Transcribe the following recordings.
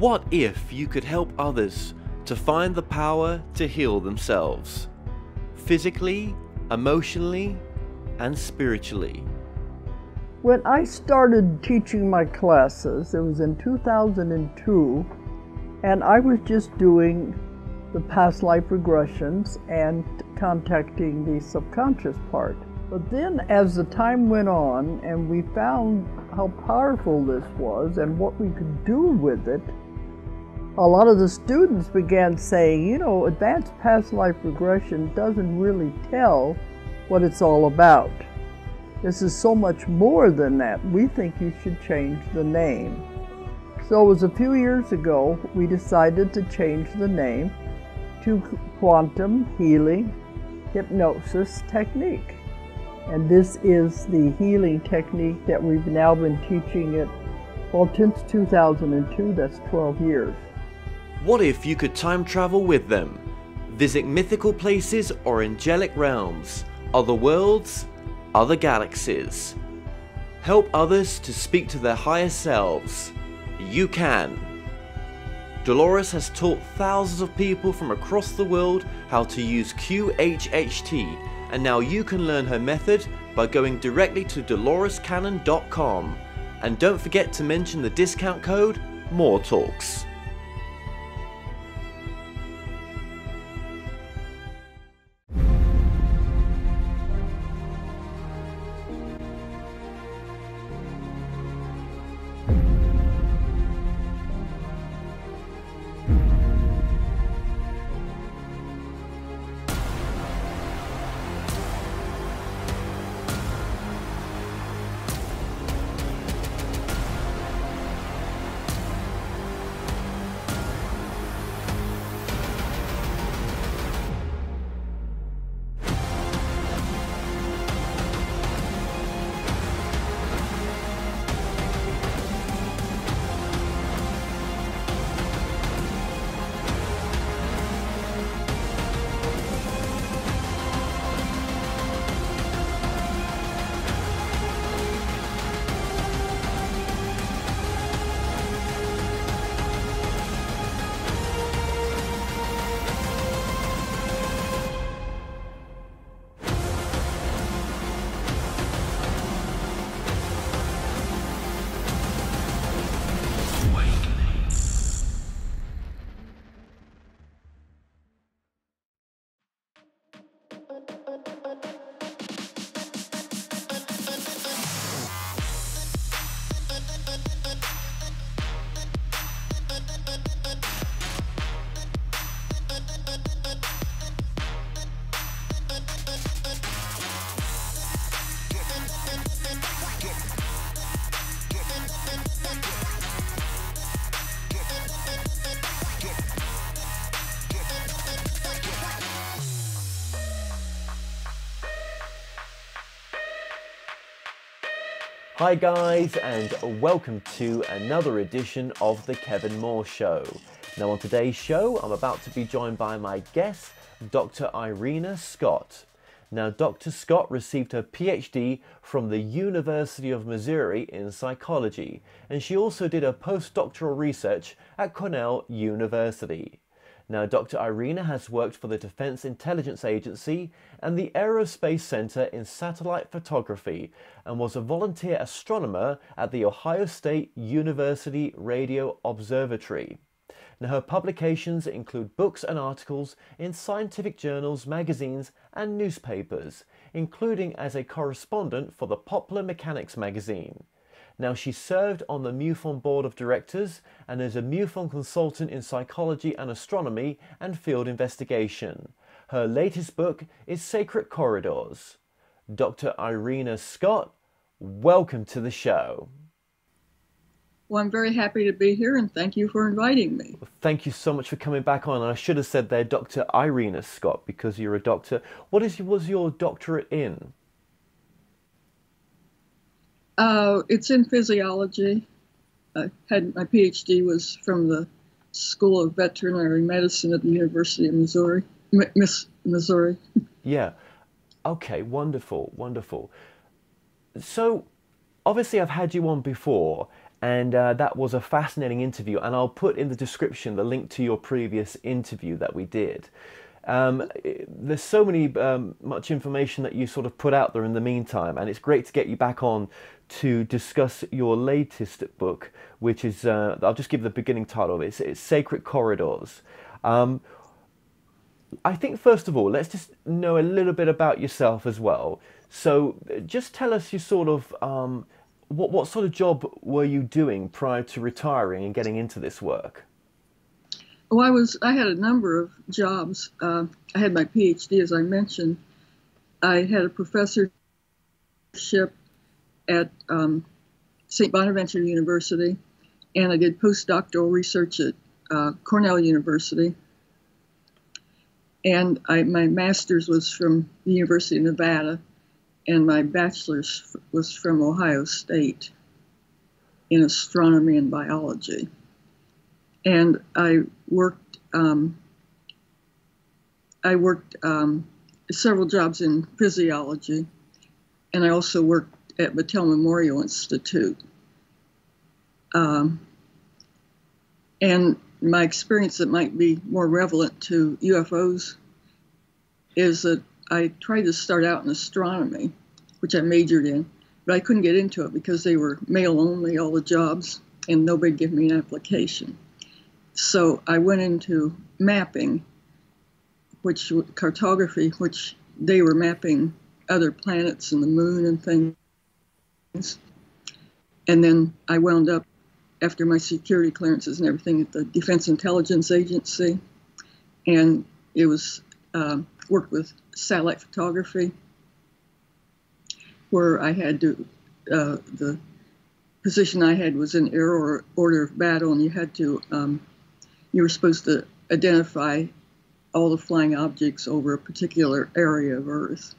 What if you could help others to find the power to heal themselves, physically, emotionally, and spiritually? When I started teaching my classes, it was in 2002, and I was just doing the past life regressions and contacting the subconscious part. But then as the time went on and we found how powerful this was and what we could do with it, a lot of the students began saying, you know, advanced past life regression doesn't really tell what it's all about. This is so much more than that. We think you should change the name. So it was a few years ago we decided to change the name to Quantum Healing Hypnosis Technique. And this is the healing technique that we've now been teaching it, well, since 2002, that's 12 years. What if you could time travel with them, visit mythical places or angelic realms, other worlds, other galaxies? Help others to speak to their higher selves. You can. Dolores has taught thousands of people from across the world how to use QHHT, and now you can learn her method by going directly to dolorescannon.com. And don't forget to mention the discount code MORETALKS. Hi guys, and welcome to another edition of The Kevin Moore Show. Now on today's show, I'm about to be joined by my guest, Dr. Irena Scott. Now Dr. Scott received her Ph.D. from the University of Missouri in psychology, and she also did her post-doctoral research at Cornell University. Now, Dr. Irena has worked for the Defense Intelligence Agency and the Aerospace Center in satellite photography and was a volunteer astronomer at the Ohio State University Radio Observatory. Now, her publications include books and articles in scientific journals, magazines, and newspapers, including as a correspondent for the Popular Mechanics magazine. Now, she served on the MUFON Board of Directors and is a MUFON consultant in psychology and astronomy and field investigation. Her latest book is Sacred Corridors. Dr. Irena Scott, welcome to the show. Well, I'm very happy to be here and thank you for inviting me. Thank you so much for coming back on. I should have said there Dr. Irena Scott because you're a doctor. What was your doctorate in? It's in physiology. My PhD was from the School of Veterinary Medicine at the University of Missouri. Missouri. Yeah. Okay, wonderful, wonderful. So, obviously I've had you on before, And that was a fascinating interview, and I'll put in the description the link to your previous interview that we did. There's so much information that you sort of put out there in the meantime, and it's great to get you back on to discuss your latest book, which is, I'll just give the beginning title of it, it's Sacred Corridors. I think first of all, let's just know a little bit about yourself as well. So just tell us your sort of, what sort of job were you doing prior to retiring and getting into this work? Well, I had a number of jobs. I had my Ph.D., as I mentioned. I had a professorship at St. Bonaventure University, and I did post-doctoral research at Cornell University. And my master's was from the University of Nevada, and my bachelor's was from Ohio State in astronomy and biology. And I worked several jobs in physiology, and I also worked at Battelle Memorial Institute. And my experience that might be more relevant to UFOs is that I tried to start out in astronomy, which I majored in, but I couldn't get into it because they were male only, all the jobs, and nobody gave me an application. So I went into mapping, cartography, which they were mapping other planets and the moon and things. And then I wound up, after my security clearances and everything, at the Defense Intelligence Agency. And it was worked with satellite photography, where I had to, the position I had was in air order of battle, and you had to, you were supposed to identify all the flying objects over a particular area of Earth.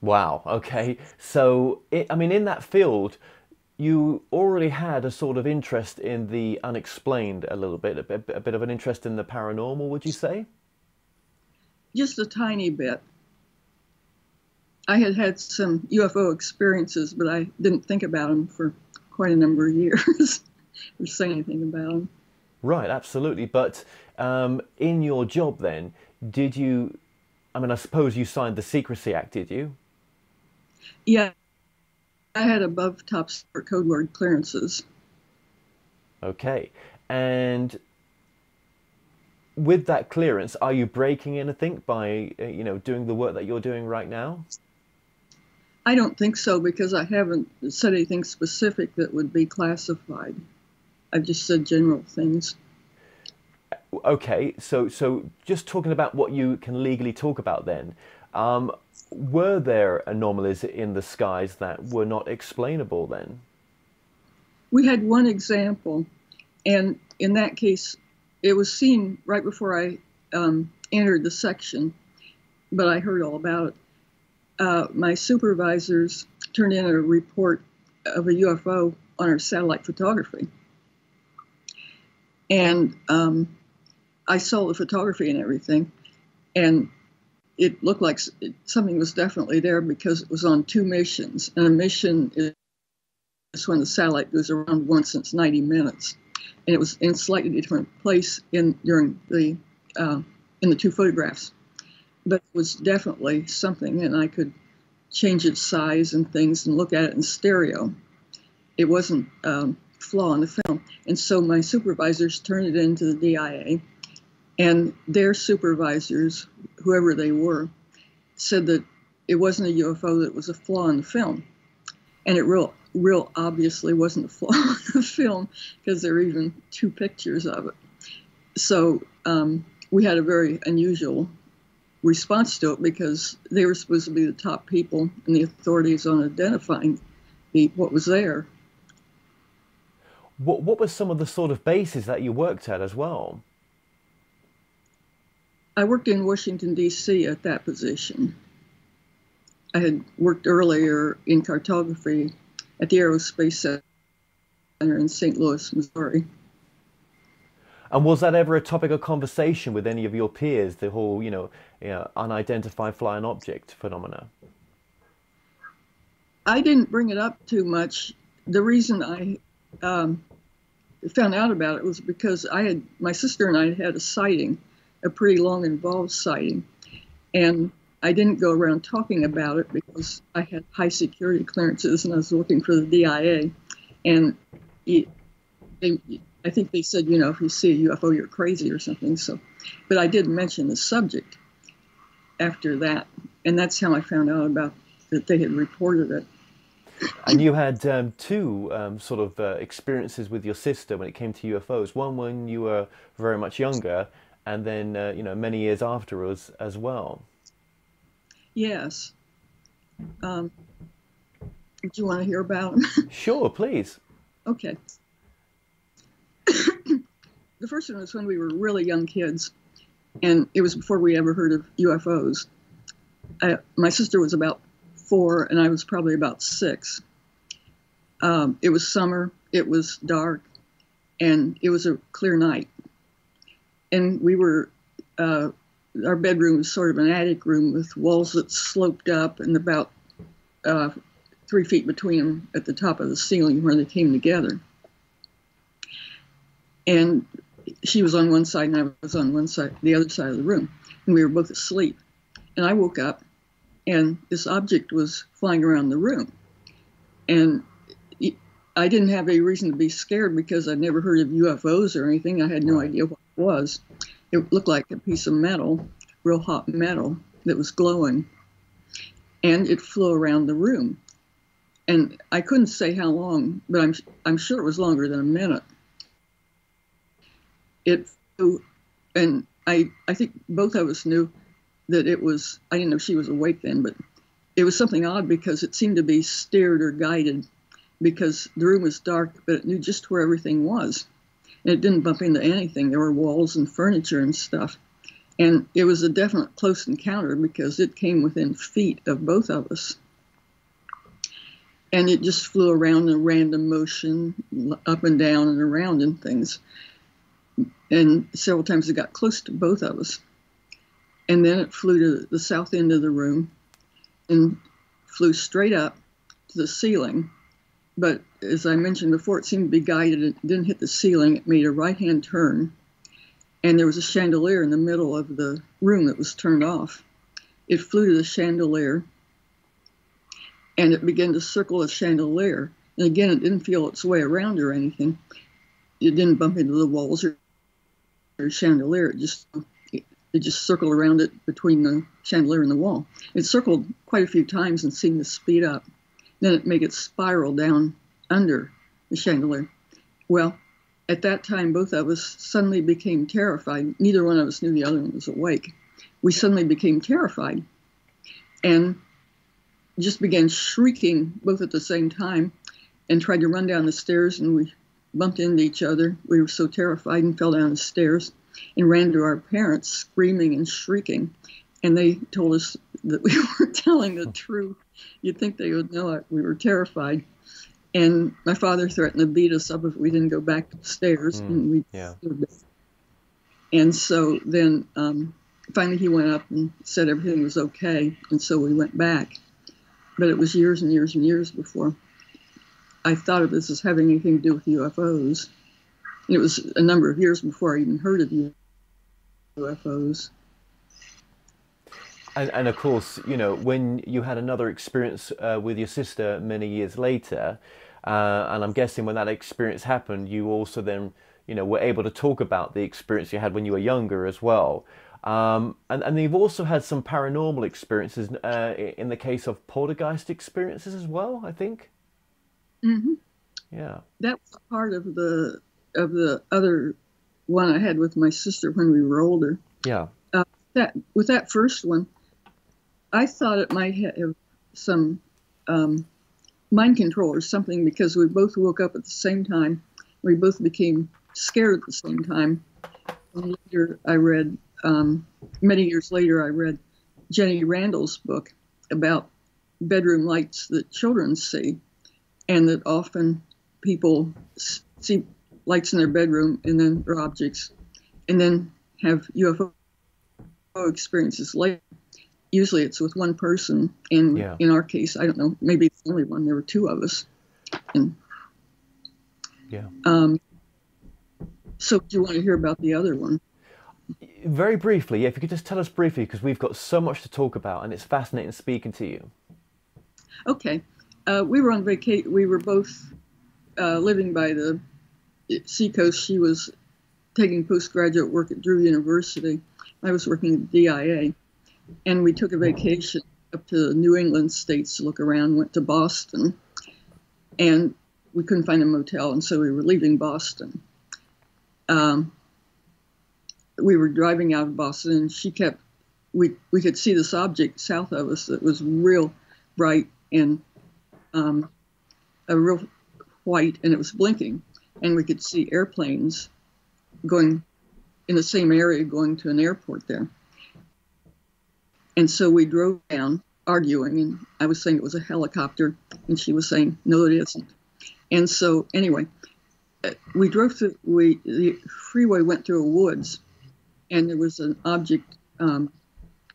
Wow, okay. So, I mean, in that field, you already had a sort of interest in the unexplained a little bit, a bit of an interest in the paranormal, would you say? Just a tiny bit. I had had some UFO experiences, but I didn't think about them for quite a number of years or say anything about them. Right, absolutely. But in your job then, did you, I mean, I suppose you signed the Secrecy Act, did you? Yeah, I had above top secret code word clearances. Okay. And with that clearance, are you breaking anything by, doing the work that you're doing right now? I don't think so, because I haven't said anything specific that would be classified. I've just said general things. Okay, so just talking about what you can legally talk about then, were there anomalies in the skies that were not explainable then? We had one example, and in that case, it was seen right before I entered the section, but I heard all about it. My supervisors turned in a report of a UFO on our satellite photography. And I saw the photography and everything, and it looked like something was definitely there because it was on two missions. And a mission is when the satellite goes around once in 90 minutes. And it was in a slightly different place in the two photographs. But it was definitely something, and I could change its size and things and look at it in stereo. It wasn't flaw in the film. And so my supervisors turned it into the DIA, and their supervisors, whoever they were, said that it wasn't a UFO, that it was a flaw in the film. And it real obviously wasn't a flaw in the film, because there were even two pictures of it. So we had a very unusual response to it, because they were supposed to be the top people and the authorities on identifying what was there. What were some of the sort of bases that you worked at as well? I worked in Washington, D.C. at that position. I had worked earlier in cartography at the Aerospace Center in St. Louis, Missouri. And was that ever a topic of conversation with any of your peers, the whole, unidentified flying object phenomena? I didn't bring it up too much the reason I found out about it was because my sister and I had a sighting, a pretty long involved sighting, and I didn't go around talking about it because I had high security clearances and I was working for the DIA, and I think they said, you know, if you see a UFO, you're crazy or something. So, but I did mention the subject after that, and that's how I found out about that they had reported it. And you had two sort of experiences with your sister when it came to UFOs. One when you were very much younger, and then you know, many years afterwards as well. Yes. Do you want to hear about them? Sure, please. Okay. The first one was when we were really young kids, and it was before we ever heard of UFOs. My sister was about 4, and I was probably about 6. It was summer, it was dark, and it was a clear night. And we were, our bedroom was sort of an attic room with walls that sloped up and about 3 feet between them at the top of the ceiling where they came together. And she was on one side and I was on the other side of the room, and we were both asleep. And I woke up, and this object was flying around the room. And I didn't have any reason to be scared because I'd never heard of UFOs or anything. I had no idea what it was. It looked like a piece of metal, real hot metal that was glowing. And it flew around the room. And I couldn't say how long, but I'm sure it was longer than a minute. It flew, and I think both of us knew that it was, I didn't know she was awake then, but it was something odd because it seemed to be steered or guided because the room was dark, but it knew just where everything was. And it didn't bump into anything. There were walls and furniture and stuff. And it was a definite close encounter because it came within feet of both of us. And it just flew around in random motion, up and down and around and things. And several times it got close to both of us. And then it flew to the south end of the room and flew straight up to the ceiling. But as I mentioned before, it seemed to be guided. It didn't hit the ceiling. It made a right-hand turn. And there was a chandelier in the middle of the room that was turned off. It flew to the chandelier, and it began to circle the chandelier. And again, it didn't feel its way around or anything. It didn't bump into the walls or chandelier. It just circled around it between the chandelier and the wall. It circled quite a few times and seemed to speed up. Then it made it spiral down under the chandelier. Well, at that time, both of us suddenly became terrified. Neither one of us knew the other one was awake. We suddenly became terrified and just began shrieking both at the same time and tried to run down the stairs, and we bumped into each other. We were so terrified and fell down the stairs and ran to our parents screaming and shrieking. And they told us that we were telling the truth. You'd think they would know it. We were terrified. And my father threatened to beat us up if we didn't go back upstairs. And And so then finally he went up and said everything was okay. And so we went back. But it was years and years and years before I thought of this as having anything to do with UFOs. It was a number of years before I even heard of UFOs. And of course, you know, when you had another experience with your sister many years later, and I'm guessing when that experience happened, you also then, you know, were able to talk about the experience you had when you were younger as well. And you've also had some paranormal experiences in the case of poltergeist experiences as well, I think. Mm-hmm. Yeah. That was part of the other one I had with my sister when we were older. Yeah. With that first one, I thought it might have some mind control or something because we both woke up at the same time. We both became scared at the same time. And later I read, many years later, I read Jenny Randall's book about bedroom lights that children see, and that often people see lights in their bedroom and then or objects, and then have UFO experiences later. Usually it's with one person, and in our case, I don't know, maybe it's the only one. There were 2 of us, and Yeah. So do you want to hear about the other one? Very briefly, yeah, if you could just tell us briefly, because we've got so much to talk about and it's fascinating speaking to you. Okay. We were on vacation. We were both living by the seacoast. She was taking postgraduate work at Drew University. I was working at DIA. And we took a vacation up to the New England states to look around, went to Boston. And we couldn't find a motel, and so we were leaving Boston. We were driving out of Boston, and we could see this object south of us that was real bright and a real white, and it was blinking. And we could see airplanes going in the same area, going to an airport there. And so we drove down, arguing, and I was saying it was a helicopter, and she was saying, no, it isn't. And so, anyway, we drove through, the freeway went through a woods, and there was an object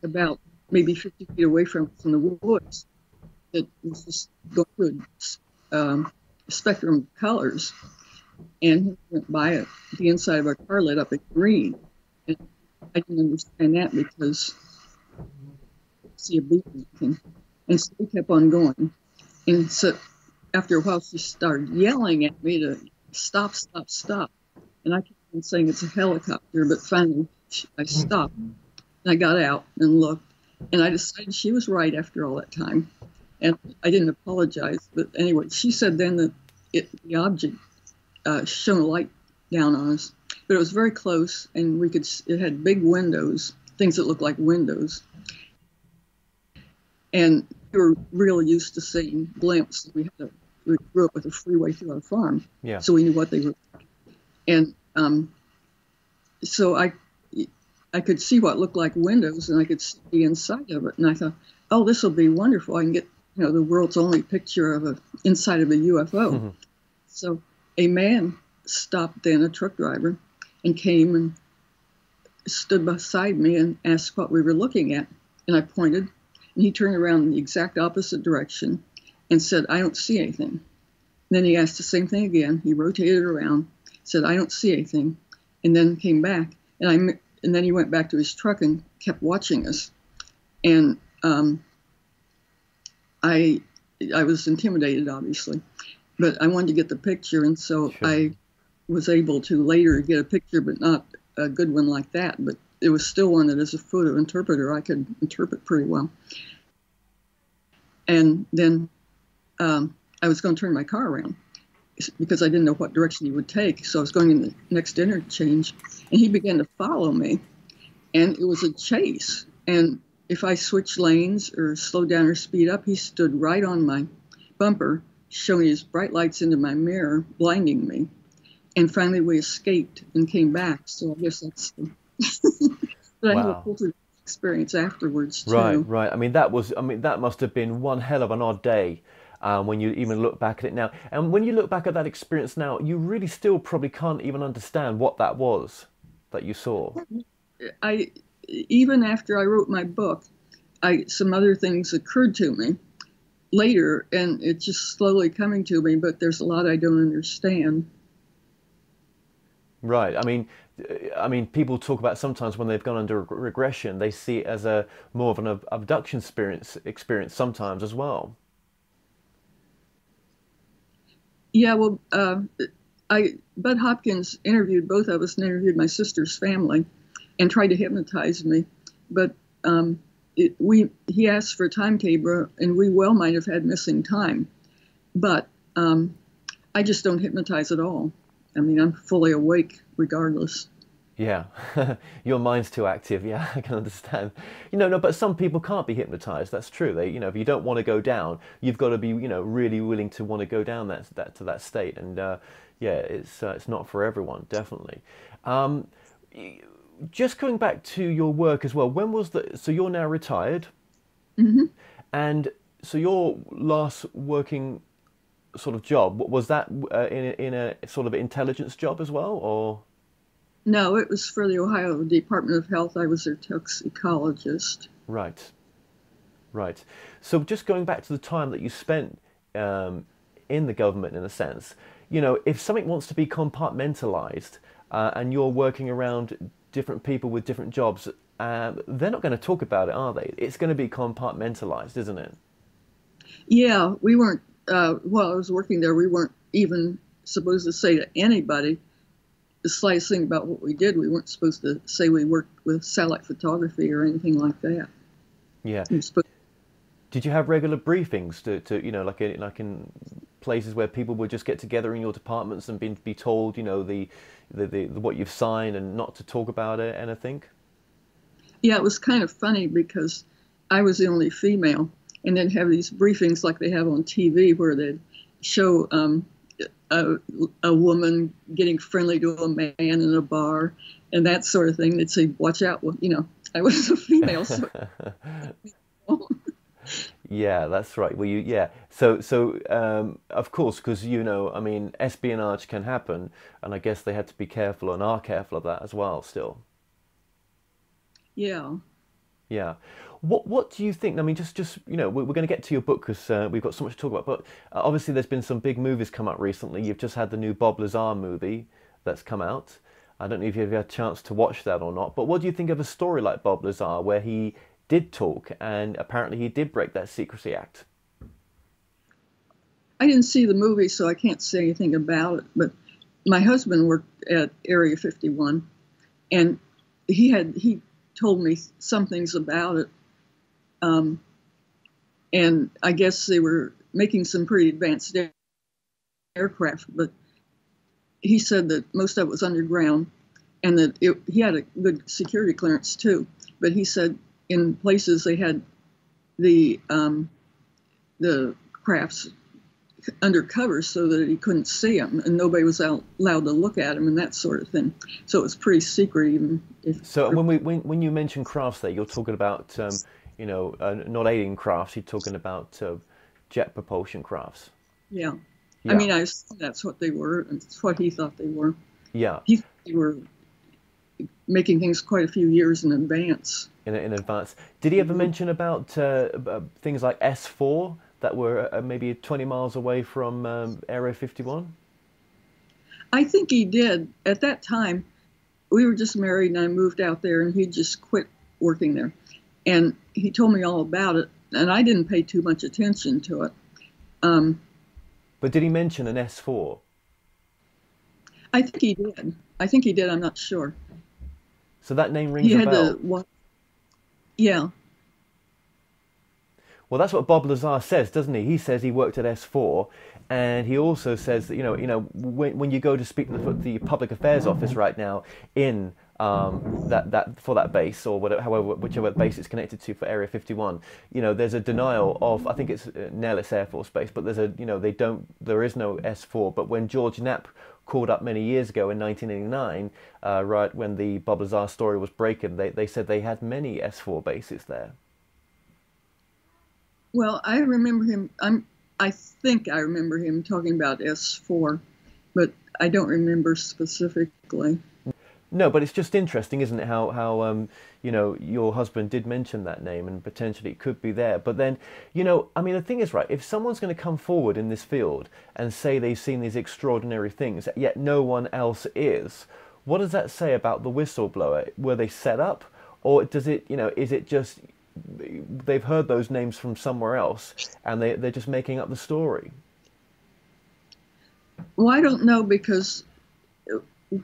about maybe 50 feet away from us in the woods that was just going through a spectrum of colors. And he went by it, the inside of our car lit up at green. And I didn't understand that because see a beacon, and so we kept on going. And so after a while, she started yelling at me to stop, stop, stop. And I kept on saying it's a helicopter, but finally I stopped. And I got out and looked, and I decided she was right after all that time. And I didn't apologize, but anyway, she said then that the object shone a light down on us, but it was very close, and it had big windows, things that looked like windows. And we were really used to seeing blimps. We grew up with a freeway through our farm, so we knew what they were like. And so I could see what looked like windows, and I could see the inside of it. And I thought, oh, this will be wonderful. I can get the world's only picture of inside of a UFO. Mm-hmm. So a man stopped then, a truck driver, and came and stood beside me and asked what we were looking at. And I pointed. And he turned around in the exact opposite direction and said, I don't see anything. And then he asked the same thing again. He rotated around, said, I don't see anything, and then came back. And then he went back to his truck and kept watching us. And I was intimidated, obviously, but I wanted to get the picture. And so I was able to later get a picture, but not a good one like that. But it was still one that, as a photo interpreter, I could interpret pretty well. And then I was going to turn my car around because I didn't know what direction he would take. So I was going in the next interchange, and he began to follow me. And it was a chase. And if I switched lanes or slowed down or speed up, he stood right on my bumper, showing his bright lights into my mirror, blinding me. And finally we escaped and came back. So I guess that's the... But I had a cultural experience afterwards too. Right. I mean, that must have been one hell of an odd day when you even look back at it now. And when you look back at that experience now, you really still probably can't even understand what that was that you saw. Even after I wrote my book, some other things occurred to me later, and it's just slowly coming to me. But there's a lot I don't understand. Right. I mean, people talk about sometimes when they've gone under regression, they see it as more of an abduction experience sometimes as well. Yeah, well, Bud Hopkins interviewed both of us and interviewed my sister's family and tried to hypnotize me. But he asked for a timetable, and we well might have had missing time. But I just don't hypnotize at all. I mean, I'm fully awake regardless. Yeah, your mind's too active. Yeah, I can understand. No, but some people can't be hypnotized. That's true. They, if you don't want to go down, you've got to be, really willing to want to go down to that state. And yeah, it's not for everyone, definitely. Just going back to your work as well. When was so you're now retired, mm-hmm. And so your last working sort of job, was that in a sort of intelligence job as well, or? No, it was for the Ohio Department of Health. I was their toxicologist. Right. So just going back to the time that you spent in the government, in a sense, you know, if something wants to be compartmentalized and you're working around different people with different jobs, they're not going to talk about it, are they? It's going to be compartmentalized, isn't it? Yeah, we weren't, while I was working there, we weren't even supposed to say to anybody the slightest thing about what we did. We weren't supposed to say we worked with satellite photography or anything like that. Yeah. Did you have regular briefings to you know, like in places where people would just get together in your departments and be told, you know, the what you've signed and not to talk about it, anything? Yeah, it was kind of funny because I was the only female, and they'd have these briefings like they have on TV where they'd show a woman getting friendly to a man in a bar and that sort of thing. They'd say, "Watch out!" Well, you know, I was a female, so. Yeah, that's right. Well, yeah. So, of course, because, you know, I mean, espionage can happen, and I guess they had to be careful and are careful of that as well, still. Yeah. Yeah. What do you think? I mean, just you know, we're going to get to your book because we've got so much to talk about. But obviously, there's been some big movies come out recently. You've just had the new Bob Lazar movie that's come out. I don't know if you've had a chance to watch that or not. But what do you think of a story like Bob Lazar, where he did talk and apparently he did break that Secrecy Act? I didn't see the movie, so I can't say anything about it. But my husband worked at Area 51, and he told me some things about it. And I guess they were making some pretty advanced aircraft, but he said that most of it was underground, and that he had a good security clearance too. But he said in places they had the crafts undercover so that he couldn't see them, and nobody was allowed to look at them and that sort of thing. So it was pretty secret, even if. So when you mention crafts, there you're talking about you know, not alien crafts. You're talking about jet propulsion crafts. Yeah. Yeah. I mean, I assume that's what they were, and it's what he thought they were. Yeah. He thought they were making things quite a few years in advance. In advance. Did he ever mention about things like S4 that were maybe 20 miles away from Area 51? I think he did. At that time, we were just married, and I moved out there, and he just quit working there. And he told me all about it, and I didn't pay too much attention to it. But did he mention an S4? I think he did. I'm not sure. So that name rings a bell. Yeah. Well, that's what Bob Lazar says, doesn't he? He says he worked at S4, and he also says that, you know, when you go to speak to the public affairs office right now in that base, or whatever, whichever base it's connected to for Area 51, you know, there's a denial of, I think it's Nellis Air Force Base, but there is no S4. But when George Knapp called up many years ago in 1989, right when the Bob Lazar story was breaking, they said they had many S4 bases there. Well, I remember him. I think I remember him talking about S4, but I don't remember specifically. No, but it's just interesting, isn't it? How you know, your husband did mention that name, and potentially it could be there. But then, you know, I mean, the thing is, right? If someone's going to come forward in this field and say they've seen these extraordinary things, yet no one else is, what does that say about the whistleblower? Were they set up, or does it? You know, is it just they've heard those names from somewhere else and they're just making up the story? Well, I don't know, because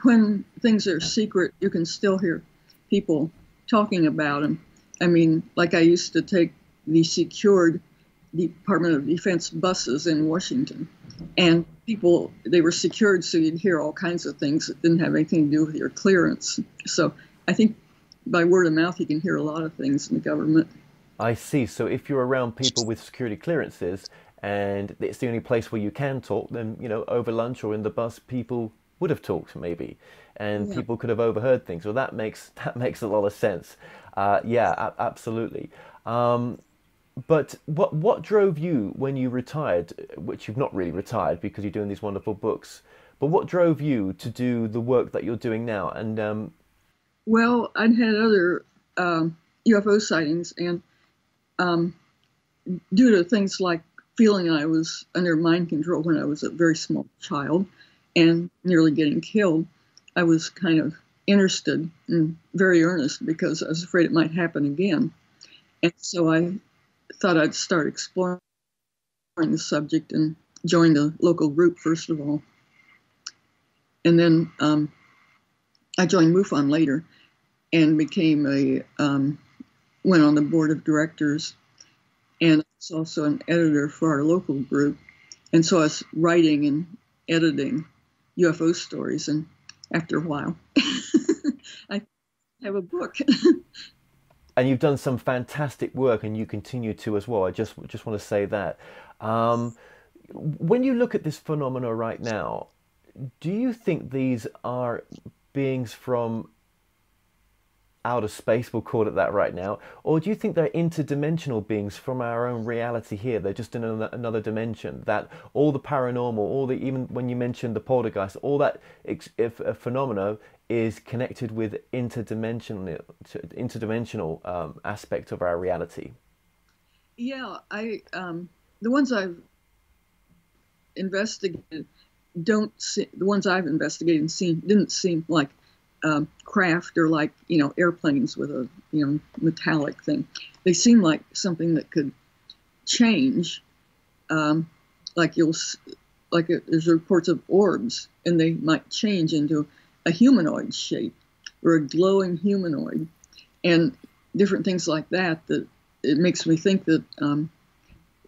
when things are secret, you can still hear people talking about them. I mean, like I used to take the secured Department of Defense buses in Washington, and they were secured, so you'd hear all kinds of things that didn't have anything to do with your clearance. So I think by word of mouth, you can hear a lot of things in the government. I see. So if you're around people with security clearances and it's the only place where you can talk, then, you know, over lunch or in the bus, people would have talked maybe, and people could have overheard things. Well, that makes a lot of sense. Yeah, absolutely. But what drove you when you retired, which you've not really retired because you're doing these wonderful books, but what drove you to do the work that you're doing now? And well, I'd had other UFO sightings, and due to things like feeling I was under mind control when I was a very small child and nearly getting killed, I was kind of interested and very earnest because I was afraid it might happen again. And so I thought I'd start exploring the subject and joined a local group first of all. And then I joined MUFON later and became went on the board of directors, and I was also an editor for our local group. And so I was writing and editing UFO stories, and after a while, I have a book. And you've done some fantastic work, and you continue to as well. I just want to say that. When you look at this phenomena right now, do you think these are beings from outer space, we'll call it that right now, or do you think they're interdimensional beings from our own reality here? They're just in another dimension, that all the paranormal, all the, even when you mentioned the poltergeist, all that phenomena is connected with interdimensional aspect of our reality? Yeah, the ones I've investigated the ones I've investigated and seen didn't seem like craft or like, airplanes with a, metallic thing. They seem like something that could change, there's reports of orbs, and they might change into a humanoid shape or a glowing humanoid, and different things like that, that it makes me think that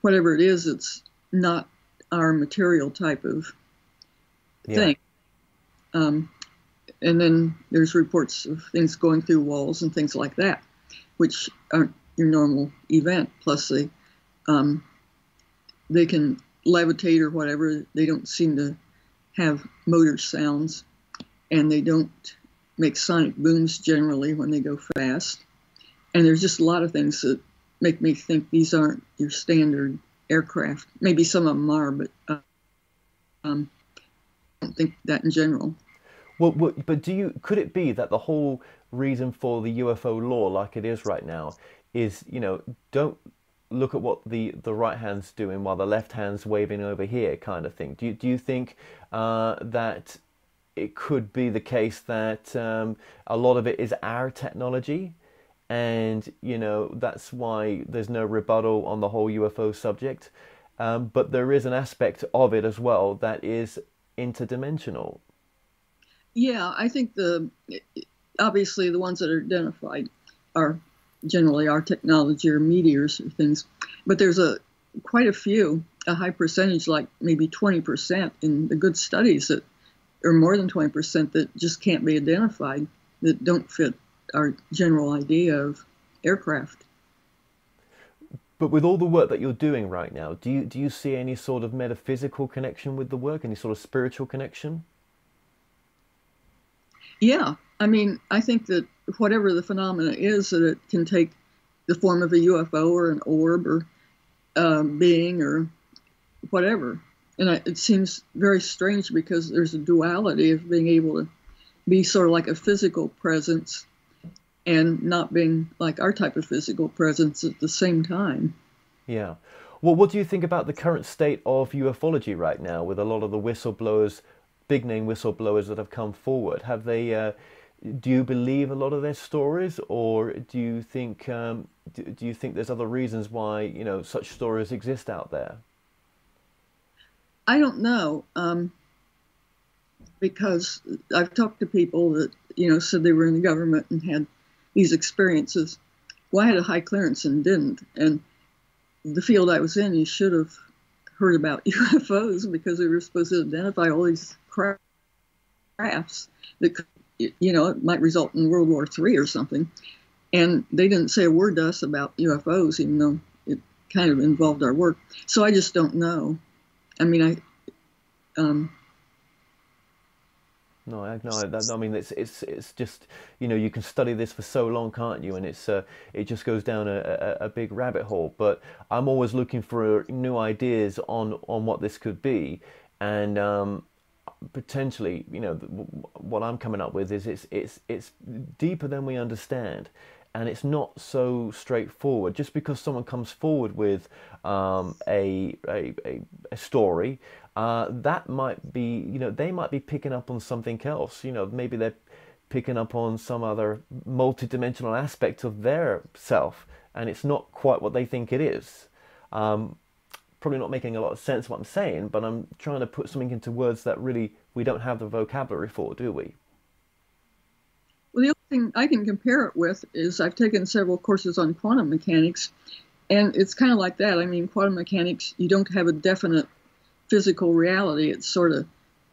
whatever it is, it's not our material type of thing. And then there's reports of things going through walls and things like that, which aren't your normal event. Plus they can levitate or whatever. They don't seem to have motor sounds, and they don't make sonic booms generally when they go fast. And there's just a lot of things that make me think these aren't your standard aircraft. Maybe some of them are, but I don't think that in general. Well, but could it be that the whole reason for the UFO law, like it is right now, is, don't look at what the right hand's doing while the left hand's waving over here, kind of thing? Do you think that it could be the case that a lot of it is our technology, and that's why there's no rebuttal on the whole UFO subject, but there is an aspect of it as well that is interdimensional? Yeah, I think obviously the ones that are identified are generally our technology or meteors or things, but there's quite a few, a high percentage, like maybe 20% in the good studies, that or more than 20%, that just can't be identified, that don't fit our general idea of aircraft. But with all the work that you're doing right now, do you see any sort of metaphysical connection with the work, any sort of spiritual connection? Yeah, I mean, I think that whatever the phenomena is, that it can take the form of a UFO or an orb or being or whatever. And it seems very strange because there's a duality of being able to be sort of like a physical presence and not being like our type of physical presence at the same time. Yeah. Well, what do you think about the current state of ufology right now, with a lot of the whistleblowers, big name whistleblowers that have come forward? Have they? Do you believe a lot of their stories, or do you think there's other reasons why such stories exist out there? I don't know, because I've talked to people that said they were in the government and had these experiences. Well, I had a high clearance and didn't, and the field I was in, you should have heard about UFOs because we were supposed to identify all these crafts that could, it might result in World War III or something. And they didn't say a word to us about UFOs, even though it kind of involved our work. So I just don't know. I mean, No, I mean, it's just, you can study this for so long, can't you? And it just goes down a big rabbit hole. But I'm always looking for new ideas on what this could be, and potentially, what I'm coming up with is it's deeper than we understand, and it's not so straightforward. Just because someone comes forward with a story, that might be, they might be picking up on something else. Maybe they're picking up on some other multidimensional aspect of their self, and it's not quite what they think it is. Probably not making a lot of sense what I'm saying, but I'm trying to put something into words that really we don't have the vocabulary for, do we? Well, the only thing I can compare it with is I've taken several courses on quantum mechanics, and it's kind of like that. I mean, quantum mechanics, you don't have a definite physical reality. It's sort of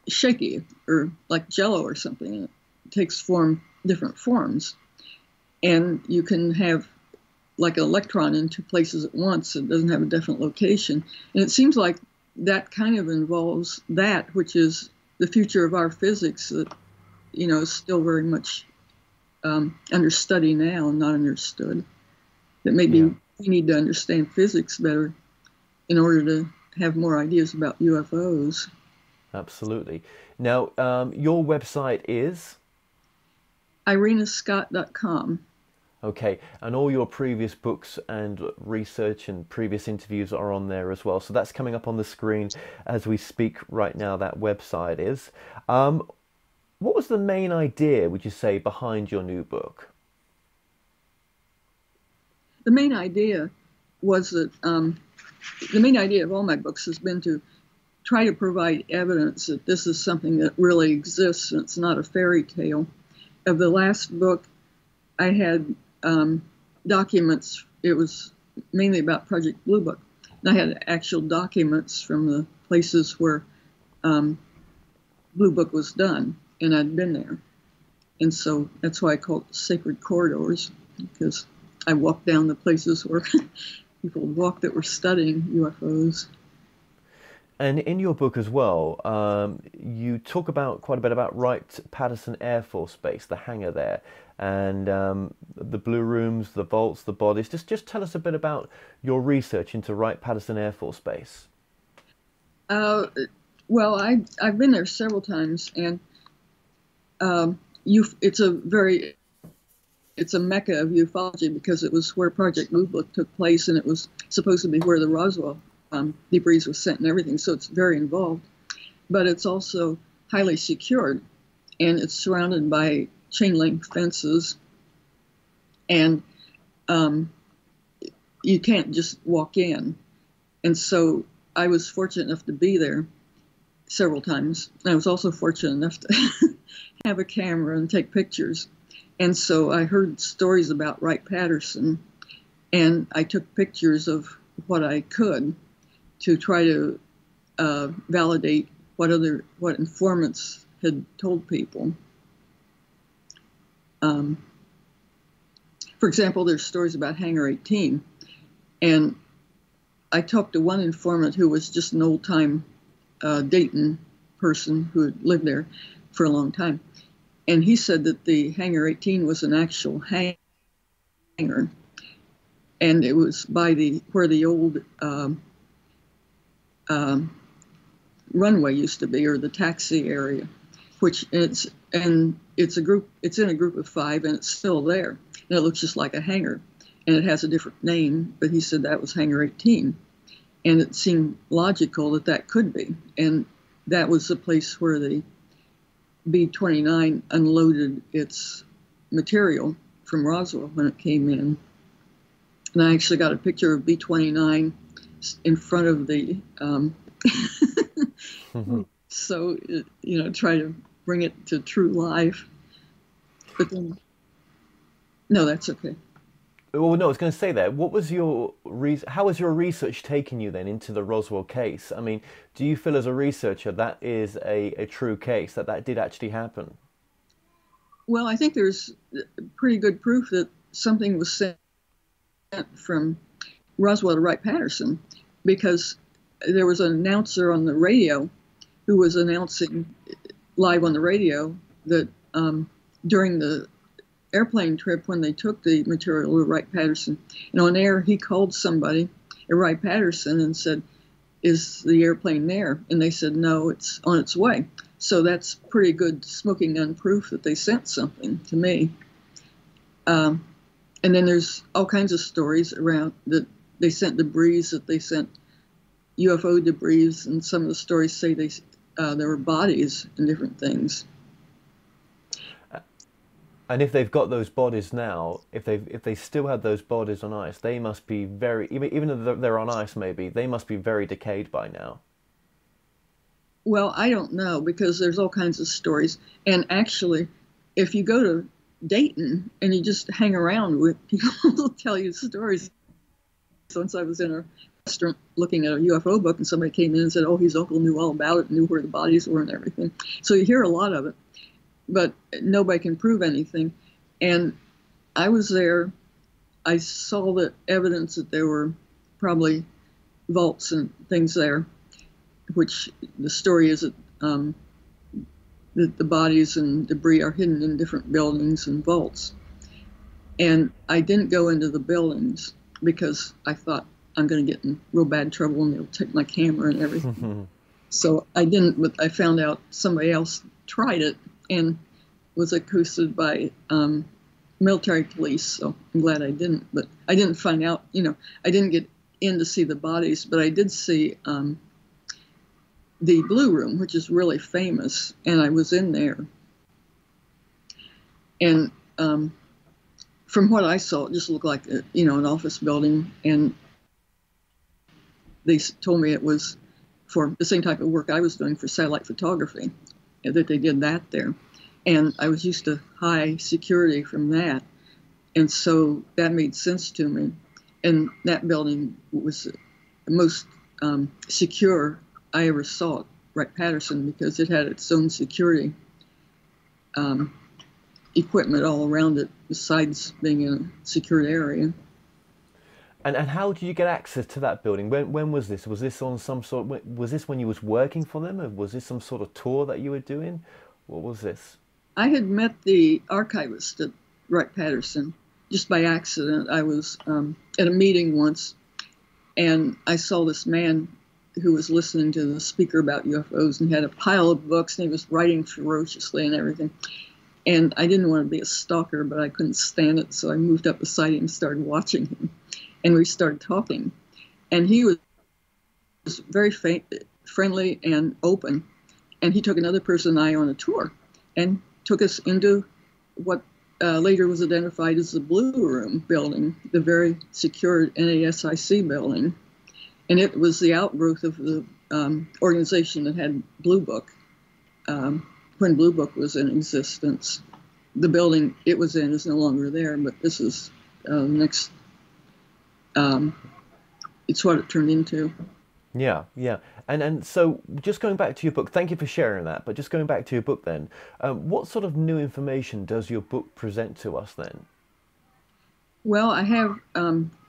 shaky, or like jello or something. It takes different forms. And you can have like an electron in two places at once. It doesn't have a definite location. And it seems like that kind of involves that, which is the future of our physics that, is still very much under study now and not understood. That maybe we need to understand physics better in order to have more ideas about UFOs. Absolutely. Now, your website is? irenascott.com. Okay, and all your previous books and research and previous interviews are on there as well. So that's coming up on the screen as we speak right now, that website is. What was the main idea, would you say, behind your new book? The main idea was that, the main idea of all my books has been to try to provide evidence that this is something that really exists and it's not a fairy tale. Of the last book, I had documents. It was mainly about Project Blue Book. And I had actual documents from the places where Blue Book was done, and I'd been there. And so that's why I call it Sacred Corridors, because I walked down the places where people walked that were studying UFOs. And in your book as well, you talk about quite a bit about Wright-Patterson Air Force Base, the hangar there, and the blue rooms, the vaults, the bodies. Just tell us a bit about your research into Wright-Patterson Air Force Base. Well, I've been there several times, and it's a mecca of ufology because it was where Project Blue Book took place, and it was supposed to be where the Roswell debris was sent and everything, so it's very involved. But it's also highly secured, and it's surrounded by chain link fences, and you can't just walk in. And so I was fortunate enough to be there several times. I was also fortunate enough to have a camera and take pictures. And so I heard stories about Wright-Patterson, and I took pictures of what I could to try to validate what informants had told people. For example, there's stories about Hangar 18, and I talked to one informant who was just an old-time Dayton person who had lived there for a long time, and he said that the Hangar 18 was an actual hangar, and it was by where the old runway used to be, or the taxi area, which it's in a group of 5, and it's still there, and it looks just like a hangar, and it has a different name, but he said that was Hangar 18, and it seemed logical that that could be, and that was the place where the B-29 unloaded its material from Roswell when it came in. And I actually got a picture of B-29 in front of the, so, try to bring it to true life. But then, no, that's okay. Well, no, I was going to say that. What was your how was your research taking you then into the Roswell case? I mean, do you feel as a researcher that is a true case, that did actually happen? Well, I think there's pretty good proof that something was sent from Roswell to Wright-Patterson, because there was an announcer on the radio who was announcing live on the radio that during the airplane trip, when they took the material to Wright-Patterson, and on air he called somebody at Wright-Patterson and said, "Is the airplane there?" And they said, "No, it's on its way." So that's pretty good smoking gun proof that they sent something to me. And And then there's all kinds of stories around that they sent debris, that they sent UFO debris, and some of the stories say there were bodies and different things. And if they've got those bodies now, if they still had those bodies on ice, they must be very, even though they're on ice maybe, they must be very decayed by now. Well, I don't know, because there's all kinds of stories. And actually, if you go to Dayton and you just hang around with people who'll tell you stories. So once I was in a restaurant looking at a UFO book, and somebody came in and said, oh, his uncle knew all about it, knew where the bodies were and everything. So you hear a lot of it, but nobody can prove anything. And I was there. I saw the evidence that there were probably vaults and things there, which the story is that the bodies and debris are hidden in different buildings and vaults. And I didn't go into the buildings because I thought I'm going to get in real bad trouble and they'll take my camera and everything. So I didn't, but I found out somebody else tried it and was accosted by military police. So I'm glad I didn't, but I didn't find out, I didn't get in to see the bodies, but I did see the Blue Room, which is really famous, and I was in there. And from what I saw, it just looked like an office building, and they told me it was for the same type of work I was doing for satellite photography, that they did that there. And I was used to high security from that, and so that made sense to me. And that building was the most secure I ever saw at Wright-Patterson, because it had its own security equipment all around it, besides being in a secured area. And how did you get access to that building? When was this? Was this on some sort? Was this when you was working for them, or was this some sort of tour that you were doing? What was this? I had met the archivist at Wright-Patterson just by accident. I was at a meeting once, and I saw this man who was listening to the speaker about UFOs, and he had a pile of books, and he was writing ferociously and everything. And I didn't want to be a stalker, but I couldn't stand it, so I moved up beside him and started watching him. And we started talking. And he was very friendly and open. And he took another person and I on a tour and took us into what later was identified as the Blue Room building, the very secure NASIC building. And it was the outgrowth of the organization that had Blue Book when Blue Book was in existence. The building it was in is no longer there, but this is next. It's what it turned into. Yeah. And so just going back to your book, thank you for sharing that, but just going back to your book then, what sort of new information does your book present to us then? Well, I have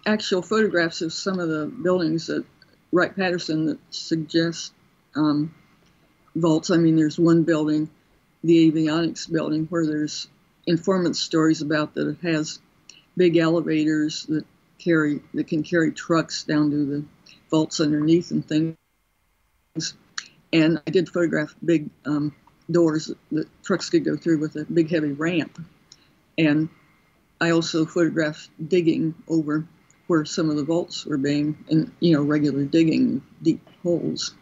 actual photographs of some of the buildings at Wright-Patterson that suggest vaults. I mean, there's one building, the avionics building, where there's informant stories about that it has big elevators that can carry trucks down to the vaults underneath and things. And I did photograph big doors that trucks could go through with a big heavy ramp. And I also photographed digging over where some of the vaults were being, and regular digging, deep holes,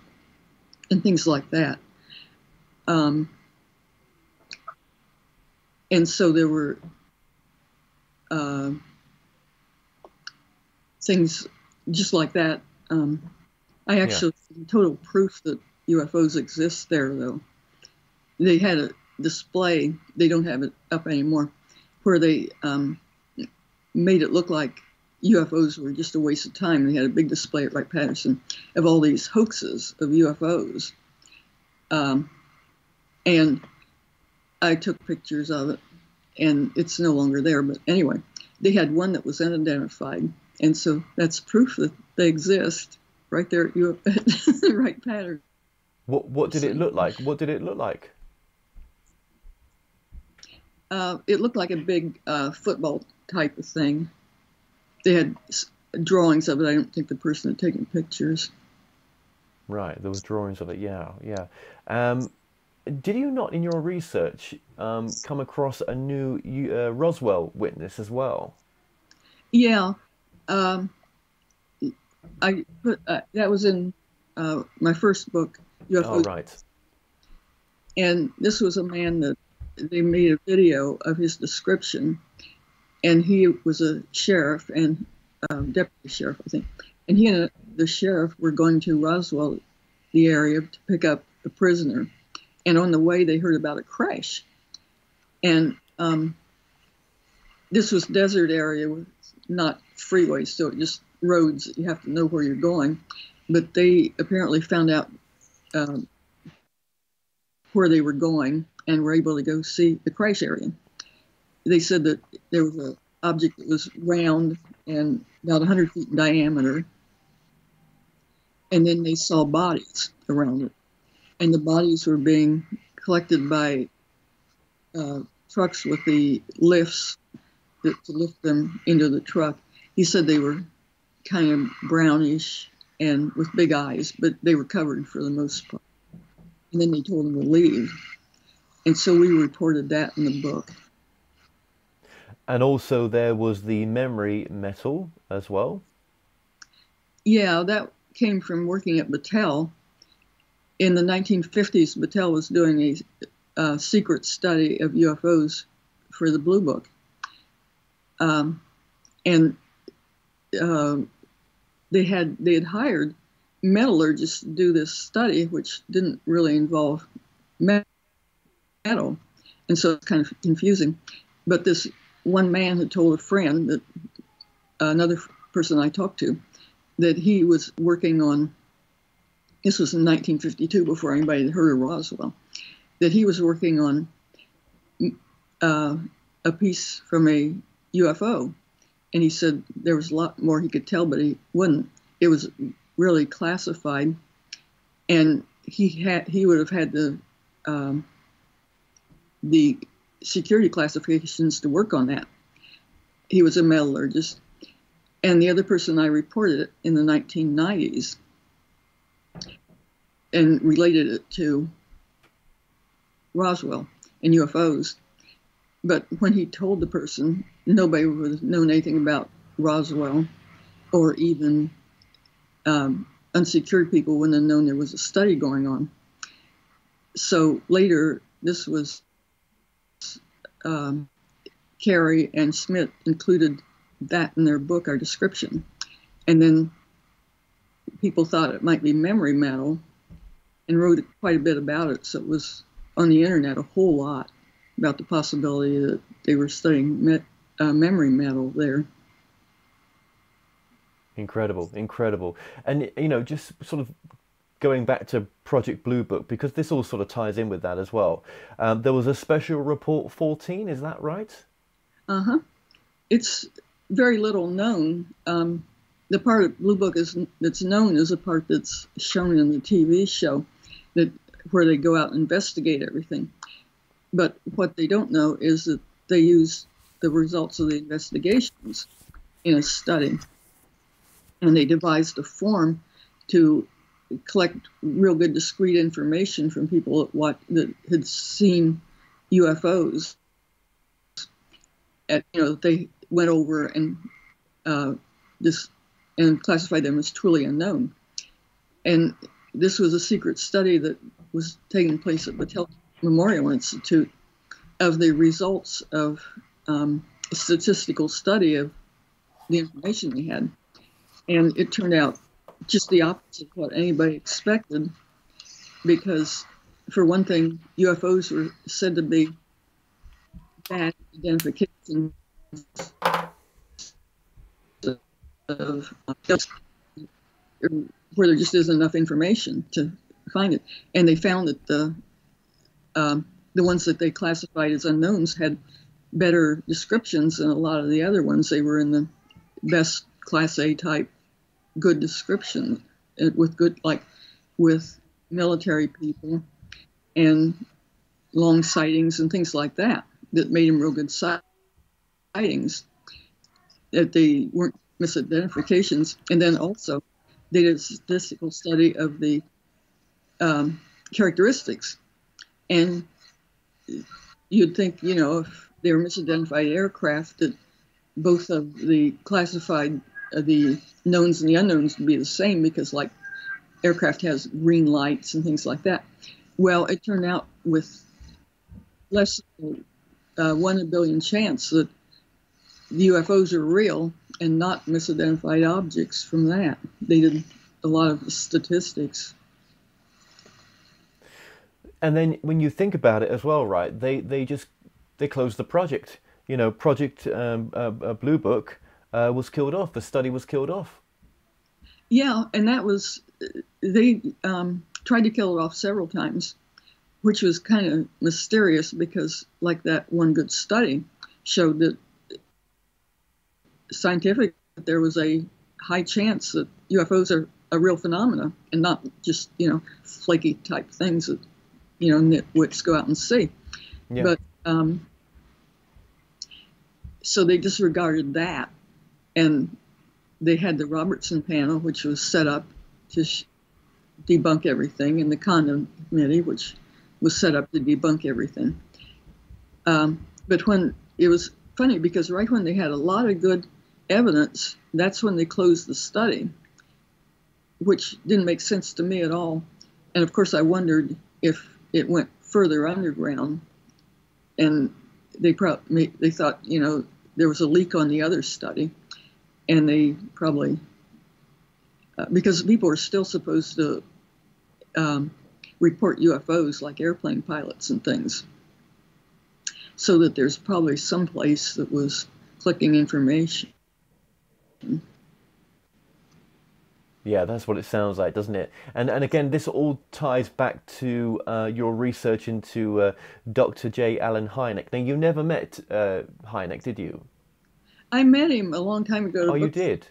and things like that. And so there were things just like that. I actually total proof that UFOs exist there, though. They had a display, they don't have it up anymore, where they made it look like UFOs were just a waste of time. They had a big display at Wright-Patterson of all these hoaxes of UFOs. And I took pictures of it, and it's no longer there. But anyway, they had one that was unidentified, and so that's proof that they exist right there at Wright-Patterson. What did it look like? What did it look like? It looked like a big football type of thing. They had drawings of it. I don't think the person had taken pictures. Right, there was drawings of it. Yeah. Did you not, in your research, come across a new Roswell witness as well? Yeah, um, I put that was in my first book, Oh, UFOs, right. and this was a man that they made a video of his description, and he was a sheriff and deputy sheriff, I think, and he and the sheriff were going to Roswell, the area, to pick up a prisoner, and on the way they heard about a crash, and this was desert area with not freeways, so just roads. You have to know where you're going. But they apparently found out um, where they were going and were able to go see the crash area. They said that there was an object that was round and about 100 feet in diameter, and then they saw bodies around it. And the bodies were being collected by trucks with the lifts to lift them into the truck. He said they were kind of brownish and with big eyes, but they were covered for the most part. And then they told him to leave. And so we reported that in the book. And also there was the memory metal as well. Yeah, that came from working at Battelle. In the 1950s, Battelle was doing a secret study of UFOs for the Blue Book. And they had hired metallurgists to do this study, which didn't really involve metal, and so it's kind of confusing. But this one man had told a friend, that another person I talked to, that he was working on. This was in 1952, before anybody had heard of Roswell. That he was working on a piece from a UFO, and he said there was a lot more he could tell, but he wouldn't. It was really classified, and he would have had the security classifications to work on that. He was a metallurgist, and the other person I reported it in the 1990s and related it to Roswell and UFOs. But when he told the person, nobody would have known anything about Roswell, or even unsecured people wouldn't have known there was a study going on. So later, this was Carey and Smith included that in their book, our description. And then people thought it might be memory metal and wrote quite a bit about it. So it was on the internet a whole lot about the possibility that they were studying memory metal there. Incredible, incredible. And, you know, just sort of going back to Project Blue Book, because this all sort of ties in with that as well. There was a special report 14, is that right? Uh-huh. It's very little known. The part of Blue Book that's known is a part that's shown in the TV show, where they go out and investigate everything. But what they don't know is that they use the results of the investigations in a study. And they devised a form to collect real good discrete information from people that had seen UFOs. They went over and classified them as truly unknown. And this was a secret study that was taking place at Battelle Memorial Institute of the results of a statistical study of the information they had. And it turned out just the opposite of what anybody expected, because, for one thing, UFOs were said to be bad identifications of where there just isn't enough information to find it. And they found that the ones that they classified as unknowns had better descriptions than a lot of the other ones. They were in the best Class A type good description with military people and long sightings and things like that made them real good sightings, that they weren't misidentifications. And then also they did a statistical study of the characteristics. And you'd think, if they were misidentified aircraft, that both of the classified, the knowns and the unknowns to be the same, because like aircraft has green lights and things like that. Well, it turned out with less than 1 in a billion chance that the UFOs are real and not misidentified objects from that. They did a lot of statistics. And then when you think about it as well, right, they closed the project. You know, Project Blue Book was killed off. The study was killed off. Yeah, and that was, they tried to kill it off several times, which was kind of mysterious because, like, that one good study showed that scientific, there was a high chance that UFOs are a real phenomena and not just, you know, flaky type things that, you know, nitwits go out and see. Yeah. But so they disregarded that, and they had the Robertson panel, which was set up to debunk everything, and the Condon committee, which was set up to debunk everything. But when it was funny, because right when they had a lot of good evidence, that's when they closed the study, which didn't make sense to me at all. And of course, I wondered if it went further underground, and they thought, you know, there was a leak on the other study, and they probably, because people are still supposed to report UFOs, like airplane pilots and things, so that there's probably some place that was collecting information. Yeah, that's what it sounds like, doesn't it? And again, this all ties back to your research into Dr. J. Allen Hynek. Now, you never met Hynek, did you? I met him a long time ago. Oh, you did?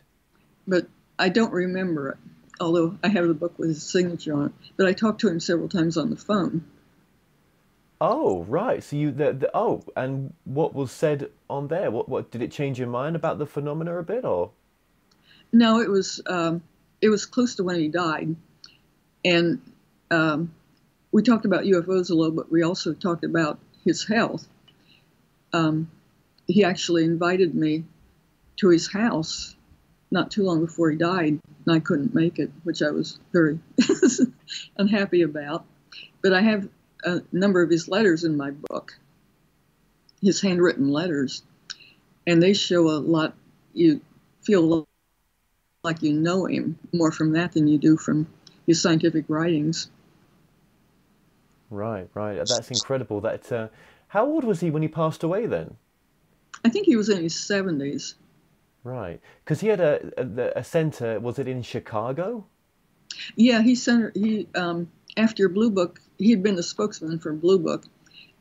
But I don't remember it, although I have the book with his signature on it. But I talked to him several times on the phone. Oh, right. So you, oh, and what was said on there? What did it change your mind about the phenomena a bit, or? No, it was close to when he died, and we talked about UFOs a little, but we also talked about his health. He actually invited me to his house not too long before he died, and I couldn't make it, which I was very unhappy about. But I have a number of his letters in my book, his handwritten letters, and they show a lot. You feel like you know him more from that than you do from his scientific writings. Right, right. That's incredible. That how old was he when he passed away then? I think he was in his 70s. Right, because he had a center. Was it in Chicago? Yeah, he after Blue Book, he had been the spokesman for Blue Book,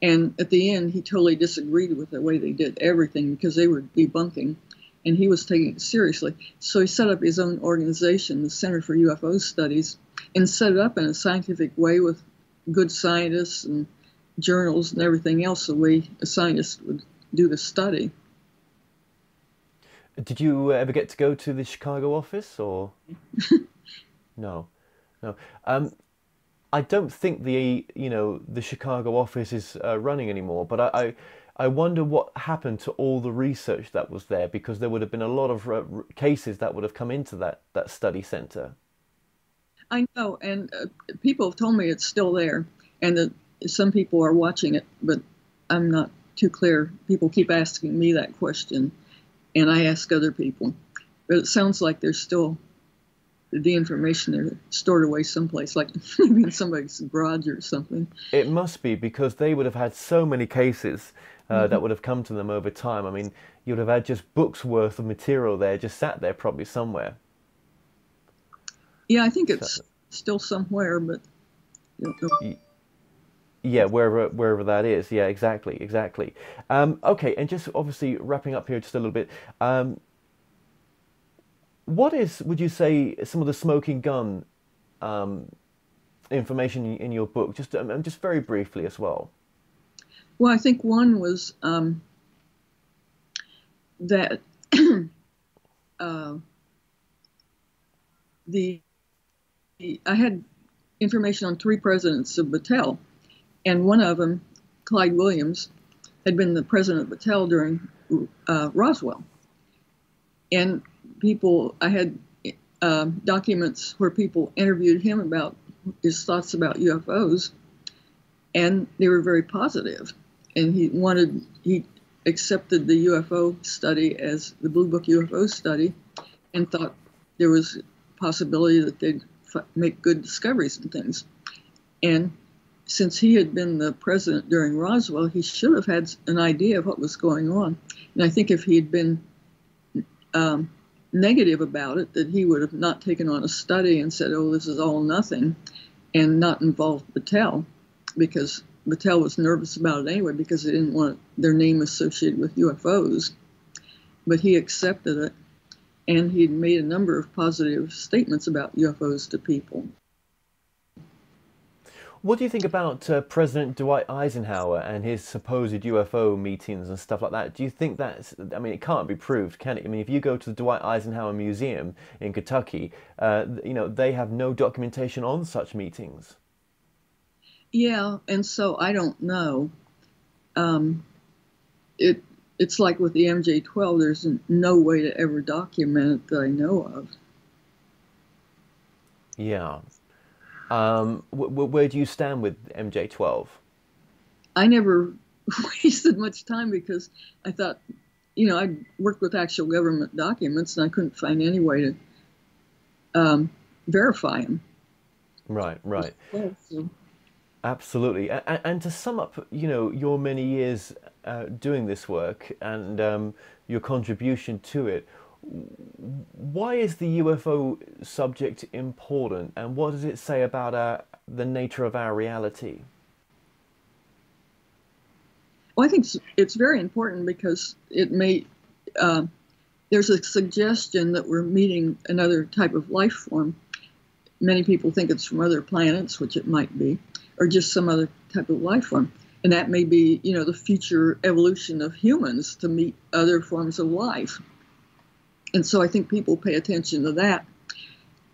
and at the end, he totally disagreed with the way they did everything because they were debunking, and he was taking it seriously. So he set up his own organization, the Center for UFO Studies, and set it up in a scientific way with good scientists and journals and everything else, the way a scientist would do the study. Did you ever get to go to the Chicago office, or? No, no. I don't think the Chicago office is running anymore, but I wonder what happened to all the research that was there, because there would have been a lot of cases that would have come into that study center. I know, and people have told me it's still there, and that some people are watching it, but I'm not too clear. People keep asking me that question, and I ask other people. But it sounds like there's still the information there stored away someplace, like maybe in somebody's garage or something. It must be, because they would have had so many cases that would have come to them over time. I mean, you would have had just books worth of material there, just sat there probably somewhere. Yeah, I think it's still somewhere, but I don't know. Yeah, wherever that is. Yeah, exactly. Okay, and just obviously wrapping up here just a little bit. What would you say, some of the smoking gun information in your book, just very briefly as well? Well, I think one was that I had information on 3 presidents of Battelle, and one of them, Clyde Williams, had been the president of Battelle during Roswell. And I had documents where people interviewed him about his thoughts about UFOs, and they were very positive. And he accepted the UFO study as the Blue Book UFO study, and thought there was a possibility that they'd make good discoveries and things. And since he had been the president during Roswell, he should have had an idea of what was going on. And I think if he had been negative about it, that he would have not taken on a study and said, oh, this is all nothing, and not involved Battelle, because Battelle was nervous about it anyway because they didn't want their name associated with UFOs. But he accepted it, and he'd made a number of positive statements about UFOs to people. What do you think about President Dwight Eisenhower and his supposed UFO meetings and stuff like that? Do you think that's, I mean, it can't be proved, can it? I mean, if you go to the Dwight Eisenhower Museum in Kentucky, you know, they have no documentation on such meetings. Yeah, and so I don't know. It's like with the MJ-12, there's no way to ever document it that I know of. Yeah. Where do you stand with MJ-12? I never wasted much time because I thought, you know, I worked with actual government documents and I couldn't find any way to verify them. Right, right. So, absolutely. And to sum up, you know, your many years doing this work and your contribution to it, why is the UFO subject important, and what does it say about the nature of our reality? well, I think it's very important because it may, there's a suggestion that we're meeting another type of life form. Many people think it's from other planets, which it might be, or just some other type of life form. And that may be, you know, the future evolution of humans to meet other forms of life. And so I think people pay attention to that.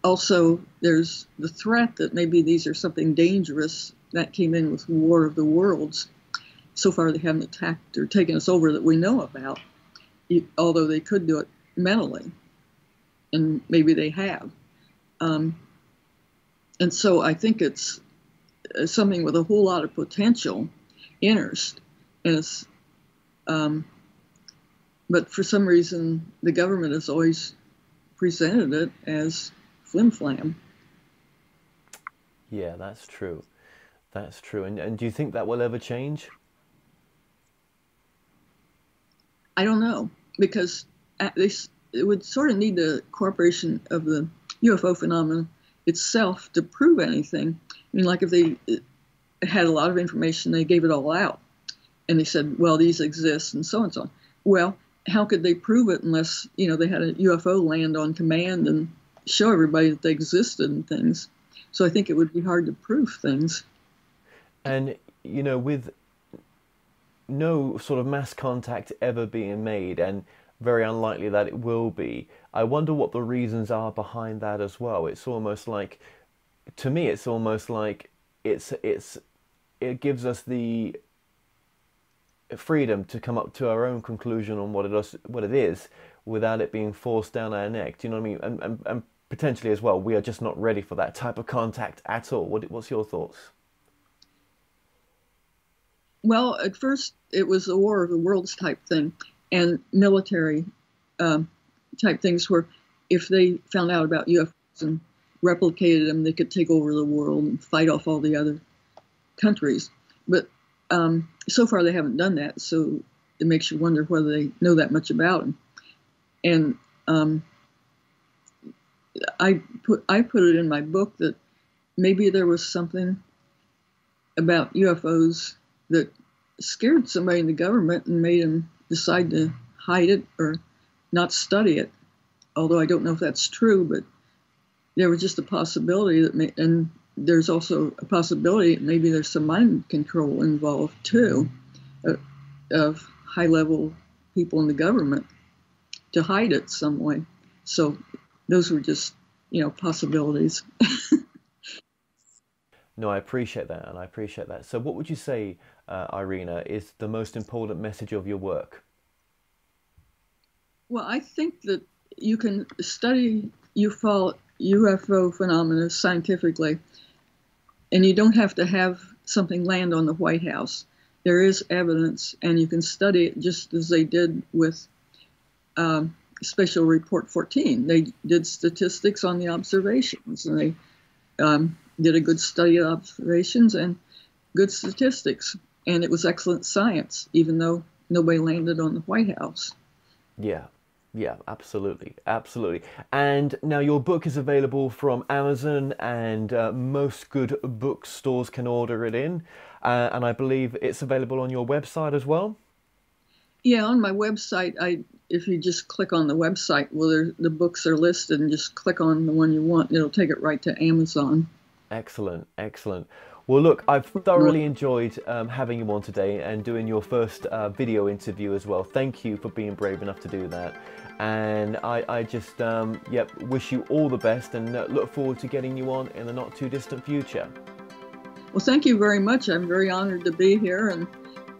Also, there's the threat that maybe these are something dangerous that came in with War of the Worlds. So far, they haven't attacked or taken us over that we know about, although they could do it mentally, and maybe they have. And so I think it's something with a whole lot of potential interest. And it's, but for some reason, the government has always presented it as flim-flam. Yeah, that's true. That's true. And do you think that will ever change? I don't know, because it would sort of need the cooperation of the UFO phenomenon itself to prove anything. I mean, like if they had a lot of information, they gave it all out, and they said, well, these exist, and so on. Well, how could they prove it unless, you know, they had a UFO land on command and show everybody that they existed and things? So I think it would be hard to prove things. And, you know, with no sort of mass contact ever being made, and very unlikely that it will be, I wonder what the reasons are behind that as well. It's almost like, to me, it's almost like it gives us the freedom to come up to our own conclusion on what it is without it being forced down our neck. Do you know what I mean? And potentially as well, we are just not ready for that type of contact at all. What's your thoughts? Well, at first it was a War of the Worlds type thing, and military type things where if they found out about UFOs and replicated them, they could take over the world and fight off all the other countries. But so far they haven't done that, so it makes you wonder whether they know that much about them. And I put it in my book that maybe there was something about UFOs that scared somebody in the government and made them decide to hide it or not study it. Although I don't know if that's true, but there was just a possibility that, and there's also a possibility that maybe there's some mind control involved too, of high-level people in the government to hide it some way. So those were just, you know, possibilities. No, I appreciate that, and I appreciate that. So what would you say, Irena, is the most important message of your work? Well, I think that you can study UFO phenomena scientifically, and you don't have to have something land on the White House. There is evidence, and you can study it just as they did with Special Report 14. They did statistics on the observations, and they did a good study of observations and good statistics. And it was excellent science, even though nobody landed on the White House. Yeah, yeah, absolutely, absolutely. And now your book is available from Amazon, and most good bookstores can order it in. And I believe it's available on your website as well? Yeah, on my website, if you just click on the website where the books are listed and just click on the one you want, it'll take it right to Amazon. Excellent, excellent. Well, look, I've thoroughly enjoyed having you on today and doing your first video interview as well. Thank you for being brave enough to do that. And I just, wish you all the best, and look forward to getting you on in the not too distant future. Well, thank you very much. I'm very honored to be here, and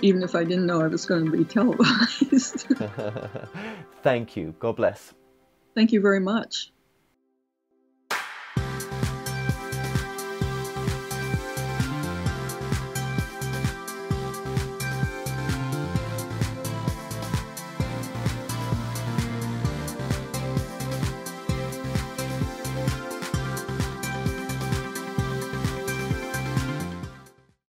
even if I didn't know I was going to be televised. Thank you. God bless. Thank you very much.